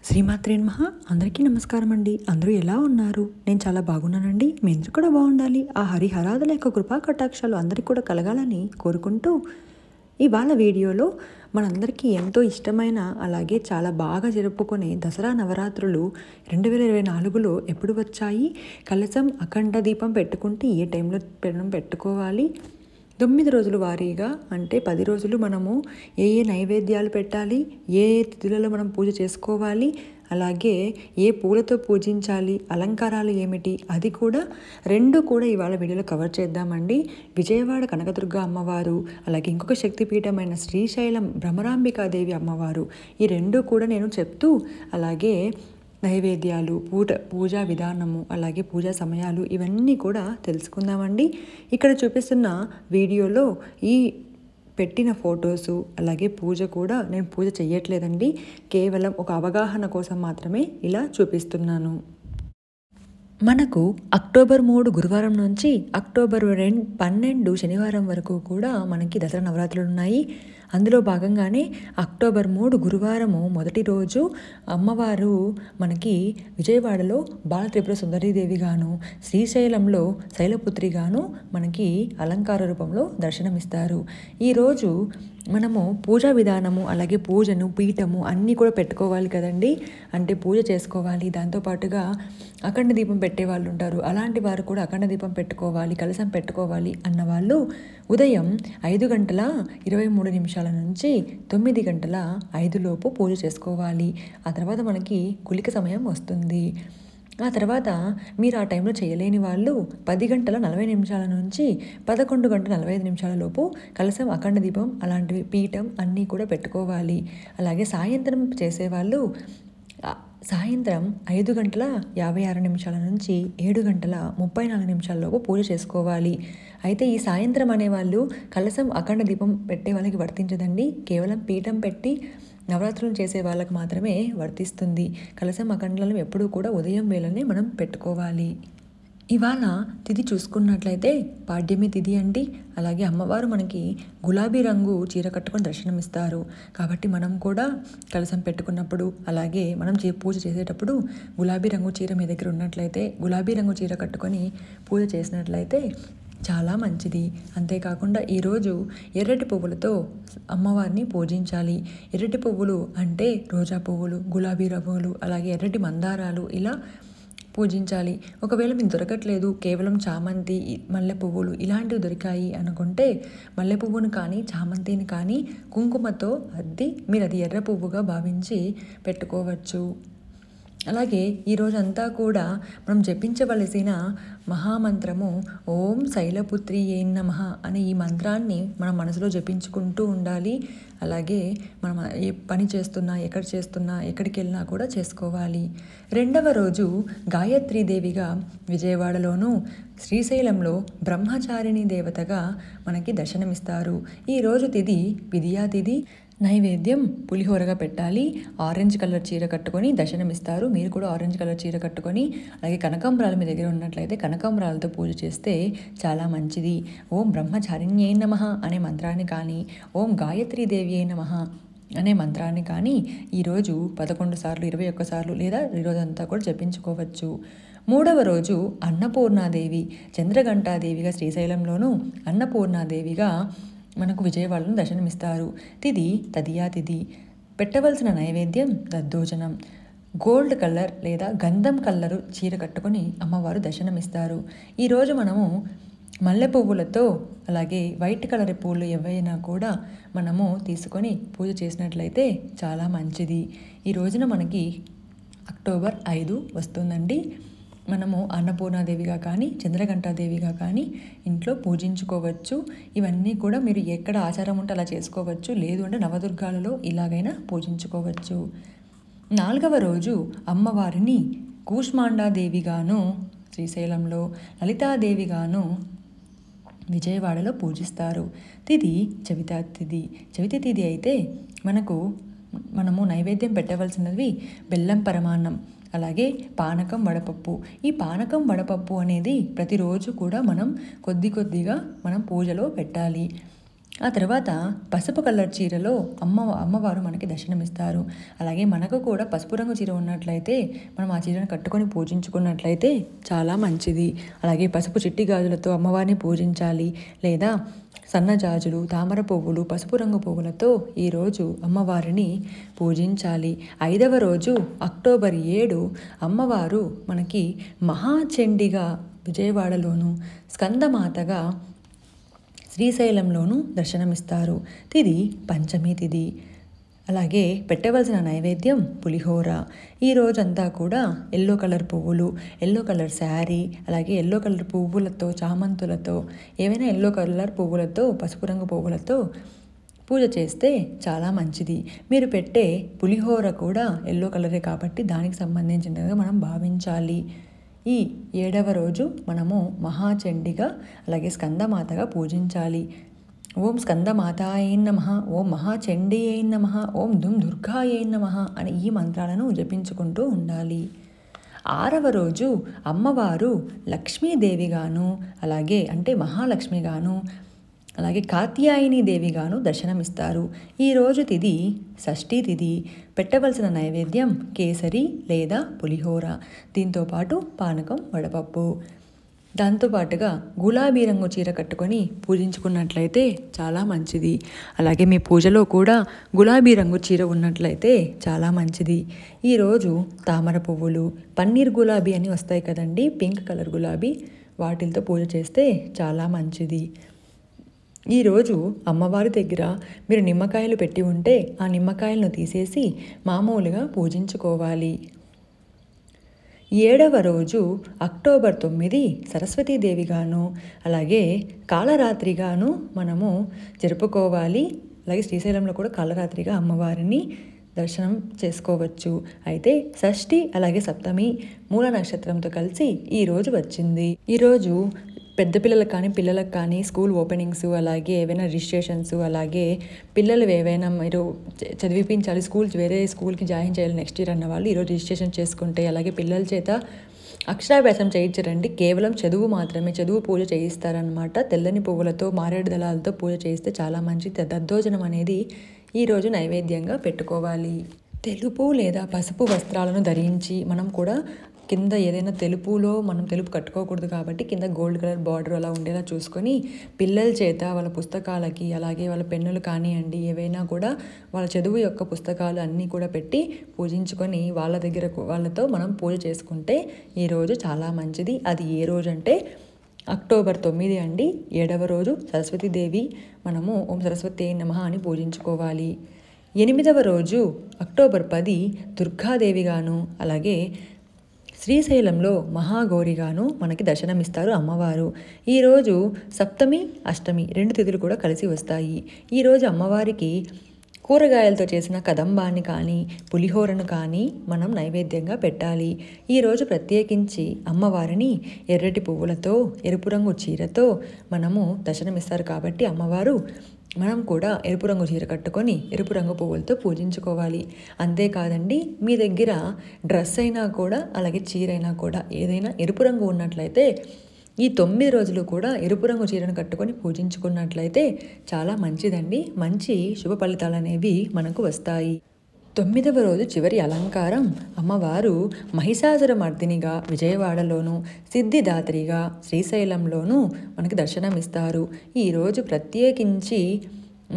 శ్రీమాత్రే నమః. అందరికీ నమస్కారం అండి. అందరూ ఎలా ఉన్నారు? నేను చాలా బాగున్నానండి. మీ అందరూ కూడా బాగుండాలి. ఆ హరిహరాదుల యొక్క కృపా కటాక్షాలు అందరికీ కూడా కలగాలని కోరుకుంటూ ఇవాళ వీడియోలో మనందరికీ ఎంతో ఇష్టమైన అలాగే చాలా బాగా జరుపుకునే దసరా నవరాత్రులు 2024లో ఎప్పుడు వచ్చాయి, కలశం అఖండ దీపం పెట్టుకుంటే ఏ టైంలో పెట్టుకోవాలి, 9 రోజుల వారీగా అంటే 10 రోజులు మనము ఏ నైవేద్యాలు పెట్టాలి, ఏ తిథులలో మనం పూజ చేసుకోవాలి, అలాగే ఏ పూలతో పూజించాలి, అలంకారాలు ఏమిటి, అది కూడా రెండు కూడా ఇవాళ వీడియోలో కవర్ చేద్దామండి. విజయవాడ కనకదుర్గ అమ్మవారు, అలాగే ఇంకొక శక్తిపీఠమైన శ్రీశైలం భ్రమరాంబికాదేవి అమ్మవారు, ఈ రెండు కూడా నేను చెప్తూ అలాగే నైవేద్యాలు, పూజా విధానము, అలాగే పూజా సమయాలు ఇవన్నీ కూడా తెలుసుకుందామండి. ఇక్కడ చూపిస్తున్న వీడియోలో ఈ పెట్టిన ఫొటోసు అలాగే పూజ కూడా నేను పూజ చెయ్యట్లేదండి, కేవలం ఒక అవగాహన కోసం మాత్రమే ఇలా చూపిస్తున్నాను. మనకు అక్టోబర్ 3 గురువారం నుంచి అక్టోబర్ 12 శనివారం వరకు కూడా మనకి దసరా నవరాత్రులు ఉన్నాయి. అందులో భాగంగానే అక్టోబర్ 3 గురువారము మొదటి రోజు అమ్మవారు మనకి విజయవాడలో బాల త్రిపుర సుందరీదేవిగాను, శ్రీశైలంలో శైలపుత్రిగాను మనకి అలంకార రూపంలో దర్శనమిస్తారు. ఈరోజు మనము పూజా విధానము అలాగే పూజను పీఠము అన్నీ కూడా పెట్టుకోవాలి కదండి. అంటే పూజ చేసుకోవాలి, దాంతోపాటుగా అఖండ దీపం పెట్టే వాళ్ళు ఉంటారు. అలాంటి వారు కూడా అఖండ దీపం పెట్టుకోవాలి, కలశం పెట్టుకోవాలి అన్నవాళ్ళు ఉదయం 5:23 నుంచి 9:05 లోపు పూజ చేసుకోవాలి. ఆ తర్వాత మనకి కులిక సమయం వస్తుంది. ఆ తర్వాత మీరు ఆ టైంలో చేయలేని వాళ్ళు 10:40 నుంచి 11:45 లోపు కలశం అఖండ దీపం అలాంటివి పీఠం అన్నీ కూడా పెట్టుకోవాలి. అలాగే సాయంత్రం చేసేవాళ్ళు సాయంత్రం 5:56 నుంచి 7:34 లోపు పూజ చేసుకోవాలి. అయితే ఈ సాయంత్రం అనేవాళ్ళు కలశం అఖండ దీపం పెట్టే వాళ్ళకి వర్తించదండి, కేవలం పీఠం పెట్టి నవరాత్రులు చేసే వాళ్ళకి మాత్రమే వర్తిస్తుంది. కలశం అఖండలం ఎప్పుడూ కూడా ఉదయం వేళనే మనం పెట్టుకోవాలి. ఇవాళ తిథి చూసుకున్నట్లయితే పాడ్యమి తిథి అండి. అలాగే అమ్మవారు మనకి గులాబీ రంగు చీర కట్టుకొని దర్శనమిస్తారు. కాబట్టి మనం కూడా కలశం పెట్టుకున్నప్పుడు అలాగే మనం పూజ చేసేటప్పుడు గులాబీ రంగు చీర మీ దగ్గర ఉన్నట్లయితే గులాబీ రంగు చీర కట్టుకొని పూజ చేసినట్లయితే చాలా మంచిది. అంతేకాకుండా ఈరోజు ఎర్రటి పువ్వులతో అమ్మవారిని పూజించాలి. ఎర్రటి పువ్వులు అంటే రోజా పువ్వులు, గులాబీ పువ్వులు, అలాగే ఎర్రటి మందారాలు ఇలా పూజించాలి. ఒకవేళ మీకు దొరకట్లేదు, కేవలం చామంతి, మల్లె పువ్వులు ఇలాంటివి దొరికాయి అనుకుంటే మల్లె పువ్వును కానీ చామంతిని కానీ కుంకుమతో అద్ది మీరు అది ఎర్ర పువ్వుగా భావించి పెట్టుకోవచ్చు. అలాగే ఈరోజంతా కూడా మనం జపించవలసిన మహామంత్రము ఓం శైలపుత్రి నమః అనే ఈ మంత్రాన్ని మనం మనసులో జపించుకుంటూ ఉండాలి. అలాగే మనం ఏ పని చేస్తున్నా, ఎక్కడ చేస్తున్నా, ఎక్కడికి వెళ్ళినా కూడా చేసుకోవాలి. రెండవ రోజు గాయత్రీదేవిగా విజయవాడలోను, శ్రీశైలంలో బ్రహ్మచారిణి దేవతగా మనకి దర్శనమిస్తారు. ఈరోజు తిథి విద్యా తిథి. నైవేద్యం పులిహోరగా పెట్టాలి. ఆరెంజ్ కలర్ చీర కట్టుకొని దర్శనమిస్తారు. మీరు కూడా ఆరెంజ్ కలర్ చీర కట్టుకొని అలాగే కనకాంబరాలు మీ దగ్గర ఉన్నట్లయితే కనకాంబరాలతో పూజ చేస్తే చాలా మంచిది. ఓం బ్రహ్మచారిణ్యై నమః అనే మంత్రాన్ని కానీ, ఓం గాయత్రీదేవి నమః అనే మంత్రాన్ని కానీ ఈరోజు 11 సార్లు, 21 సార్లు లేదా ఈరోజంతా కూడా జపించుకోవచ్చు. మూడవ రోజు అన్నపూర్ణాదేవి, చంద్రఘంటాదేవిగా శ్రీశైలంలోను, అన్నపూర్ణాదేవిగా మనకు విజయవాడలో దర్శనమిస్తారు. తిథి తదియా తిథి. పెట్టవలసిన నైవేద్యం దద్దోజనం. గోల్డ్ కలర్ లేదా గంధం కలరు చీర కట్టుకొని అమ్మవారు దర్శనమిస్తారు. ఈరోజు మనము మల్లె పువ్వులతో అలాగే వైట్ కలర్ పువ్వులు ఏవైనా కూడా మనము తీసుకొని పూజ చేసినట్లయితే చాలా మంచిది. ఈ రోజున మనకి అక్టోబర్ 5 వస్తుందండి. మనము అన్నపూర్ణాదేవిగా కానీ చంద్రఘంటాదేవిగా కానీ ఇంట్లో పూజించుకోవచ్చు. ఇవన్నీ కూడా మీరు ఎక్కడ ఆచారం ఉంటే అలా చేసుకోవచ్చు, లేదు అంటే నవదుర్గాలలో ఇలాగైనా పూజించుకోవచ్చు. 4వ రోజు అమ్మవారిని కూష్మాండాదేవిగాను శ్రీశైలంలో, లలితాదేవిగాను విజయవాడలో పూజిస్తారు. తిథి చవితి తిథి. చవితి తిథి అయితే మనము నైవేద్యం పెట్టవలసినవి బెల్లం పరమాన్నం, అలాగే పానకం వడపప్పు. ఈ పానకం వడపప్పు అనేది ప్రతిరోజు కూడా మనం కొద్దిగా మనం పూజలో పెట్టాలి. ఆ తర్వాత పసుపు కలర్ చీరలో అమ్మవారు మనకి దర్శనమిస్తారు. అలాగే మనకు కూడా పసుపు రంగు చీర ఉన్నట్లయితే మనం ఆ చీరను కట్టుకొని పూజించుకున్నట్లయితే చాలా మంచిది. అలాగే పసుపు చిట్టి గాజులతో అమ్మవారిని పూజించాలి. లేదా సన్నజాజులు, తామర పువ్వులు, పసుపు రంగు పువ్వులతో ఈరోజు అమ్మవారిని పూజించాలి. 5వ రోజు అక్టోబర్ 7 అమ్మవారు మనకి మహాచండిగా విజయవాడలోను, స్కందమాతగా శ్రీశైలంలోనూ దర్శనమిస్తారు. తిది పంచమి తిది. అలాగే పెట్టవలసిన నైవేద్యం పులిహోర. ఈ రోజంతా కూడా ఎల్లో కలర్ పువ్వులు, ఎల్లో కలర్ శారీ, అలాగే ఎల్లో కలర్ పువ్వులతో, చామంతులతో, ఏవైనా ఎల్లో కలర్ పువ్వులతో, పసుపు రంగు పువ్వులతో పూజ చేస్తే చాలా మంచిది. మీరు పెట్టే పులిహోర కూడా ఎల్లో కలరే కాబట్టి దానికి సంబంధించినదిగా మనం భావించాలి. ఈ 7వ రోజు మనము మహాచండిగా అలాగే స్కందమాతగా పూజించాలి. ఓం స్కందమాతాయై నమః, ఓం మహాచండీయై నమః, ఓం దుమ్ దుర్గాయై నమః అని ఈ మంత్రాలను జపించుకుంటూ ఉండాలి. 6వ రోజు అమ్మవారు లక్ష్మీదేవిగాను, అలాగే అంటే మహాలక్ష్మిగాను, అలాగే కాత్యాయని దేవిగాను దర్శనమిస్తారు. ఈరోజు తిది షష్ఠీ తిది. పెట్టవలసిన నైవేద్యం కేసరి లేదా పులిహోర, దీంతోపాటు పానకం, వడపప్పు. దాంతోపాటుగా గులాబీ రంగు చీర కట్టుకొని పూజించుకున్నట్లయితే చాలా మంచిది. అలాగే మీ పూజలో కూడా గులాబీ రంగు చీర ఉన్నట్లయితే చాలా మంచిది. ఈరోజు తామర పువ్వులు, పన్నీర్ గులాబీ అని వస్తాయి కదండి, పింక్ కలర్ గులాబీ, వాటితో పూజ చేస్తే చాలా మంచిది. ఈరోజు అమ్మవారి దగ్గర మీరు నిమ్మకాయలు పెట్టి ఉంటే ఆ నిమ్మకాయలను తీసేసి మామూలుగా పూజించుకోవాలి. 7వ రోజు అక్టోబర్ 9 సరస్వతీదేవిగాను, అలాగే కాళరాత్రిగాను మనము జరుపుకోవాలి. అలాగే శ్రీశైలంలో కూడా కాళరాత్రిగా అమ్మవారిని దర్శనం చేసుకోవచ్చు. అయితే షష్ఠి అలాగే సప్తమి మూల నక్షత్రంతో కలిసి ఈరోజు వచ్చింది. ఈరోజు పెద్ద పిల్లలకు కానీ పిల్లలకు కానీ స్కూల్ ఓపెనింగ్స్, అలాగే ఏవైనా రిజిస్ట్రేషన్స్, అలాగే పిల్లలు ఏవైనా మీరు చదివించాలి, వేరే స్కూల్కి జాయిన్ చేయాలి నెక్స్ట్ ఇయర్ అన్న వాళ్ళు ఈరోజు రిజిస్ట్రేషన్ చేసుకుంటే, అలాగే పిల్లల చేత అక్షరాభ్యాసం చేయించరండి, కేవలం చదువు మాత్రమే, చదువు పూజ చేయిస్తారనమాట. తెల్లని పువ్వులతో, మారేడు దళాలతో పూజ చేయిస్తే చాలా మంచిది. దద్దోజనం అనేది ఈరోజు నైవేద్యంగా పెట్టుకోవాలి. తెలుపు లేదా పసుపు వస్త్రాలను ధరించి మనం కూడా కింద ఏదైనా తెలుపులో మనం తెలుపు కట్టుకోకూడదు కాబట్టి కింద గోల్డ్ కలర్ బార్డర్ అలా ఉండేలా చూసుకొని పిల్లల చేత వాళ్ళ పుస్తకాలకి, అలాగే వాళ్ళ పెన్నులు కానివ్వండి, ఏవైనా కూడా వాళ్ళ చదువు యొక్క పుస్తకాలు అన్నీ కూడా పెట్టి పూజించుకొని వాళ్ళతో మనం పూజ చేసుకుంటే ఈరోజు చాలా మంచిది. అది ఏ రోజు అంటే అక్టోబర్ 9 అండి. 7వ రోజు సరస్వతీదేవి, మనము ఓం సరస్వతి నమః అని పూజించుకోవాలి. 8వ రోజు అక్టోబర్ 10 దుర్గాదేవిగాను, అలాగే శ్రీశైలంలో మహాగౌరిగాను మనకి దర్శనమిస్తారు అమ్మవారు. ఈరోజు సప్తమి, అష్టమి 2 తిథులు కూడా కలిసి వస్తాయి. ఈరోజు అమ్మవారికి కూరగాయలతో చేసిన కదంబాన్ని కానీ, పులిహోరను కానీ మనం నైవేద్యంగా పెట్టాలి. ఈరోజు ప్రత్యేకించి అమ్మవారిని ఎర్రటి పువ్వులతో, ఎరుపు రంగు చీరతో మనము దర్శనమిస్తారు కాబట్టి అమ్మవారు మనం కూడా ఎరుపు రంగు చీర కట్టుకొని ఎరుపు రంగు పువ్వులతో పూజించుకోవాలి. అంతేకాదండి, మీ దగ్గర డ్రెస్ అయినా కూడా, అలాగే చీర అయినా కూడా ఏదైనా ఎరుపు రంగు ఉన్నట్లయితే ఈ 9 రోజులు కూడా ఎరుపు రంగు చీరను కట్టుకొని పూజించుకున్నట్లయితే చాలా మంచిదండి. మంచి శుభ ఫలితాలు అనేవి మనకు వస్తాయి. 9వ రోజు చివరి అలంకారం అమ్మవారు మహిషాసురమర్దినిగా విజయవాడలోను, సిద్ధిదాత్రిగా శ్రీశైలంలోనూ మనకి దర్శనమిస్తారు. ఈరోజు ప్రత్యేకించి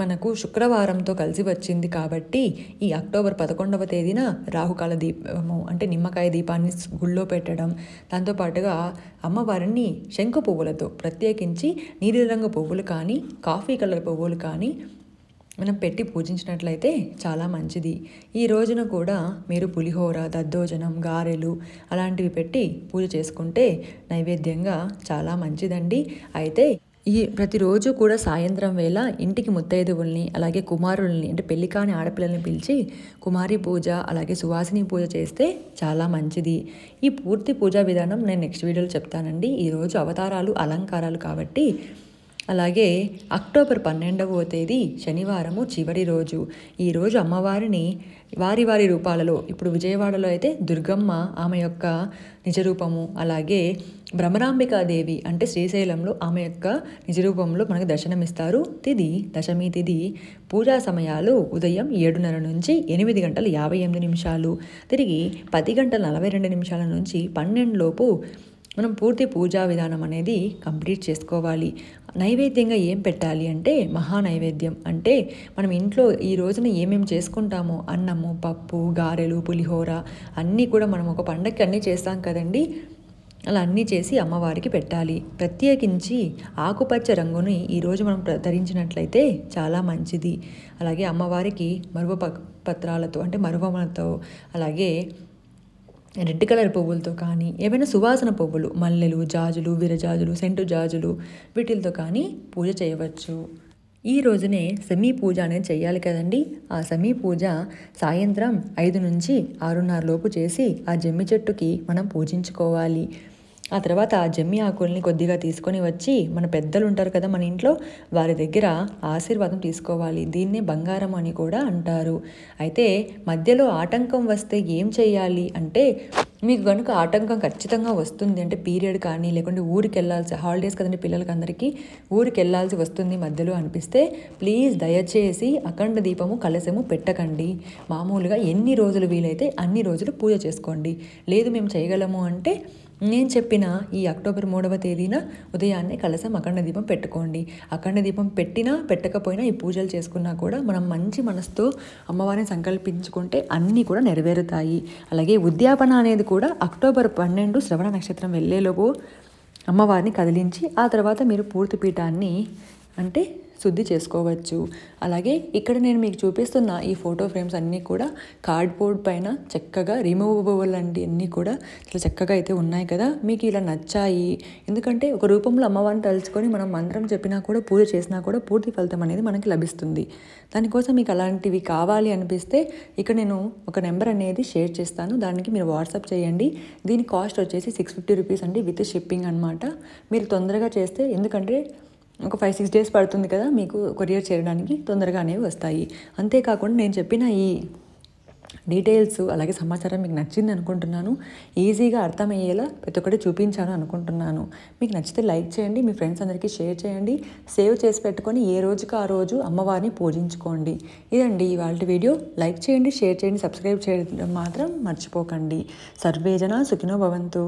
మనకు శుక్రవారంతో కలిసి వచ్చింది కాబట్టి ఈ అక్టోబర్ 11వ తేదీన రాహుకాల దీపము అంటే నిమ్మకాయ దీపాన్ని గుళ్ళో పెట్టడం, దాంతోపాటుగా అమ్మవారిని శంకు పువ్వులతో ప్రత్యేకించి నీలిరంగు పువ్వులు కానీ, కాఫీ కలర్ పువ్వులు కానీ మనం పెట్టి పూజించినట్లయితే చాలా మంచిది. ఈ రోజున కూడా మీరు పులిహోర, దద్దోజనం, గారెలు అలాంటివి పెట్టి పూజ చేసుకుంటే నైవేద్యంగా చాలా మంచిదండి. అయితే ఈ ప్రతిరోజు కూడా సాయంత్రం వేళ ఇంటికి ముత్తైదువుల్ని, అలాగే కుమారుల్ని అంటే పెళ్లి కాని ఆడపిల్లల్ని పిలిచి కుమారి పూజ, అలాగే సువాసిని పూజ చేస్తే చాలా మంచిది. ఈ పూర్తి పూజా విధానం నేను నెక్స్ట్ వీడియోలో చెప్తానండి. ఈరోజు అవతారాలు, అలంకారాలు కాబట్టి అలాగే అక్టోబర్ 12వ తేదీ శనివారము చివరి రోజు. ఈరోజు అమ్మవారిని వారి వారి రూపాలలో, ఇప్పుడు విజయవాడలో అయితే దుర్గమ్మ ఆమె యొక్క నిజరూపము, అలాగే భ్రమరాంబికాదేవి అంటే శ్రీశైలంలో ఆమె యొక్క నిజరూపంలో మనకు దర్శనమిస్తారు. తిథి దశమి తిథి. పూజా సమయాలు ఉదయం 7:30 నుంచి 8:58, తిరిగి 10:42 నుంచి 12 లోపు మనం పూర్తి పూజా విధానం అనేది కంప్లీట్ చేసుకోవాలి. నైవేద్యంగా ఏం పెట్టాలి అంటే మహా నైవేద్యం అంటే మనం ఇంట్లో ఈ రోజున ఏమేమి చేసుకుంటామో అన్నము, పప్పు, గారెలు, పులిహోర అన్నీ కూడా మనం ఒక పండగకి అన్నీ చేస్తాం కదండి. అలా అన్నీ చేసి అమ్మవారికి పెట్టాలి. ప్రత్యేకించి ఆకుపచ్చ రంగుని ఈరోజు మనం ధరించినట్లయితే చాలా మంచిది. అలాగే అమ్మవారికి మరువ పత్రాలతో అంటే మరువలతో, అలాగే రెడ్ కలర్ పువ్వులతో కానీ ఏవైనా సువాసన పువ్వులు, మల్లెలు, జాజులు, విరజాజులు, సెంటు జాజులు వీటితో కానీ పూజ చేయవచ్చు. ఈ రోజునే సెమీ పూజ అనేది చేయాలి కదండి. ఆ సెమీ పూజ సాయంత్రం 5 నుంచి 6:30 లోపు చేసి ఆ జమ్మి చెట్టుకి మనం పూజించుకోవాలి. ఆ తర్వాత ఆ జమ్మి ఆకుల్ని కొద్దిగా తీసుకొని వచ్చి మన పెద్దలు ఉంటారు కదా మన ఇంట్లో, వారి దగ్గర ఆశీర్వాదం తీసుకోవాలి. దీన్నే బంగారం అని కూడా అంటారు. అయితే మధ్యలో ఆటంకం వస్తే ఏం చేయాలి అంటే, మీకు కనుక ఆటంకం ఖచ్చితంగా వస్తుంది అంటే పీరియడ్ కానీ లేకుంటే ఊరికి వెళ్ళాల్సి, హాలిడేస్ కదండి పిల్లలకి అందరికీ, ఊరికి వెళ్ళాల్సి వస్తుంది మధ్యలో అనిపిస్తే ప్లీజ్ దయచేసి అఖండ దీపము కలశము పెట్టకండి. మామూలుగా ఎన్ని రోజులు వీలైతే అన్ని రోజులు పూజ చేసుకోండి. లేదు మేము చేయగలము అంటే నేను చెప్పిన ఈ అక్టోబర్ 3వ తేదీన ఉదయాన్నే కలశం అఖండ దీపం పెట్టుకోండి. అఖండ దీపం పెట్టినా పెట్టకపోయినా ఈ పూజలు చేసుకున్నా కూడా మనం మంచి మనసుతో అమ్మవారిని సంకల్పించుకుంటే అన్నీ కూడా నెరవేరుతాయి. అలాగే ఉద్యాపన అనేది కూడా అక్టోబర్ 12 శ్రవణ నక్షత్రం వెళ్ళేలోపు అమ్మవారిని కదిలించి ఆ తర్వాత మీరు పూర్తి పీఠాన్ని అంటే శుద్ధి చేసుకోవచ్చు. అలాగే ఇక్కడ నేను మీకు చూపిస్తున్న ఈ ఫోటో ఫ్రేమ్స్ అన్నీ కూడా కార్డ్బోర్డ్ పైన చక్కగా రిమూవబుల్ అండి, అన్నీ కూడా చాలా చక్కగా అయితే ఉన్నాయి కదా. మీకు ఇలా నచ్చాయి ఎందుకంటే ఒక రూపంలో అమ్మవారిని తలుచుకొని మనం మంత్రం చెప్పినా కూడా పూజ చేసినా కూడా పూర్తి ఫలితం అనేది మనకి లభిస్తుంది. దానికోసం మీకు అలాంటివి కావాలి అనిపిస్తే ఇక్కడ నేను ఒక నెంబర్ అనేది షేర్ చేస్తాను, దానికి మీరు వాట్సాప్ చేయండి. దీని కాస్ట్ వచ్చేసి 650 రూపీస్ అండి, విత్ షిప్పింగ్ అనమాట. మీరు తొందరగా చేస్తే, ఎందుకంటే ఒక 5-6 డేస్ పడుతుంది కదా మీకు కొరియర్ చేయడానికి, తొందరగా అనేవి వస్తాయి. అంతేకాకుండా నేను చెప్పిన ఈ డీటెయిల్స్ అలాగే సమాచారం మీకు నచ్చింది అనుకుంటున్నాను. ఈజీగా అర్థమయ్యేలా ప్రతి ఒక్కటి చూపించాను అనుకుంటున్నాను. మీకు నచ్చితే లైక్ చేయండి, మీ ఫ్రెండ్స్ అందరికీ షేర్ చేయండి, సేవ్ చేసి పెట్టుకొని ఏ రోజుకి ఆ రోజు అమ్మవారిని పూజించుకోండి. ఇదండి ఇవాళ వీడియో. లైక్ చేయండి, షేర్ చేయండి, సబ్స్క్రైబ్ చేయడం మాత్రం మర్చిపోకండి. సర్వేజన సుఖినో భవంతు.